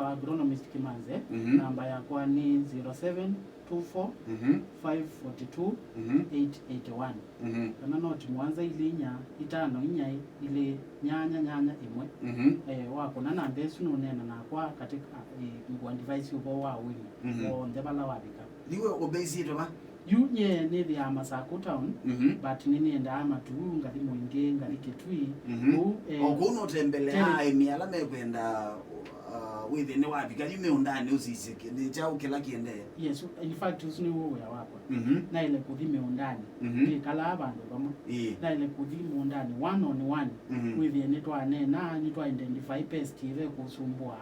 wa agronomist Kimanze. Namba yakwa ni 0724 542 881. Kana noti mwanza ilinya itano inyai ile nyanya imwe. Wako na namba yesu nunena na kwa katika ngwa device ubo wa wimi o ndebala wabika niwe obezi to ba yunye ne the Masako town but nini enda ama tu ngali mwinge ngali kitui okuno tembelea emiala mekwenda within wabika yume undani usisike ni chao kila kiende. Yes, in fact usini wo ya wako na ile kuthime undani ni kala abantu bamwe na ile kuthime undani one on one within itwa nena nitwa identify pest ile kusumbua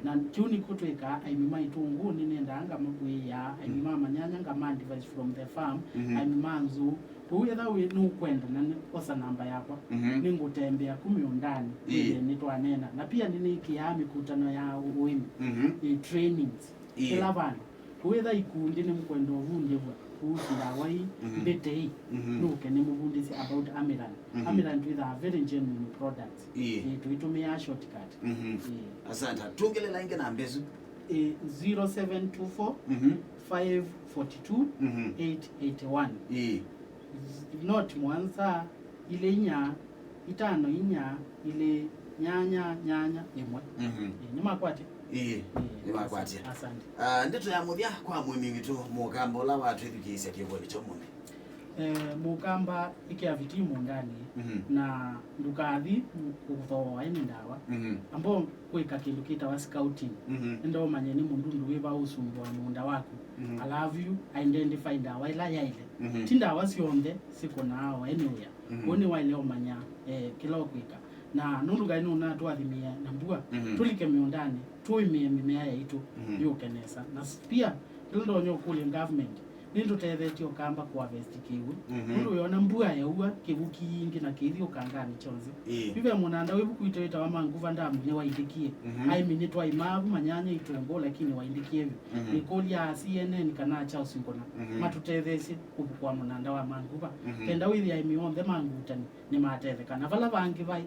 na tuni kutweka aimima itungu nini ndanga mabwe ya aimima manyanya ngama device from the farm aimima nzu kuwetha we no kwenda na osa namba yakwa ningutembea kumiundani ile nitwa nena na pia nini kiami kutano ya uwimi trainings kila bana kuwetha ikundi ni mkwendo vunje bwa kuusira wai betei nuke ni mubundisi about amiran with a very genuine products tuitumia shortcut. Asante tungelela inge na mbezu 0724 542 881 not mwanza ile nya itano inya ile nyanya imwe nyuma kwati nyuma kwati. Asante. Ndeto ya muthia kwa mwimi witu mukamba la watu ethikise kiboni cho mume mukamba ikia vitimu ndani na ndukathi kuthoa ini ndawa ambo kwika kindu kita scouting ndo manyeni mundu nduwiva usumbwa munda wako I love you identify ndawa ila yaile tindawa sionde siko nao anywhere woni waile omanya kila kwika na nundu gaino na twathimia na mbua tulike miundani tuimie mimea yaitu yukenesa na pia ndo nyokuli government nindo tethetio kamba kwa vestikiwe ndu yona mbua yaua kibuki ingi na kithio kangani chonzi bibe munanda webu kuiteta wa manguva ndamu ne waidikie ai minitwa imavu manyanya itungo lakini waidikie ni koli ya CNN kana cha usingona matutethesi kubukwa munanda wa manguva kenda withi ai mionde mangutani ni matethe kana vala bangi vai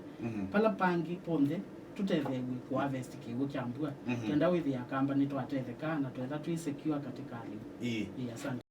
pala pangi ponde tutethewe kwa vestikiwe kyambua kenda withi akamba nitwa tethe kana twetha twi secure katika hali asante.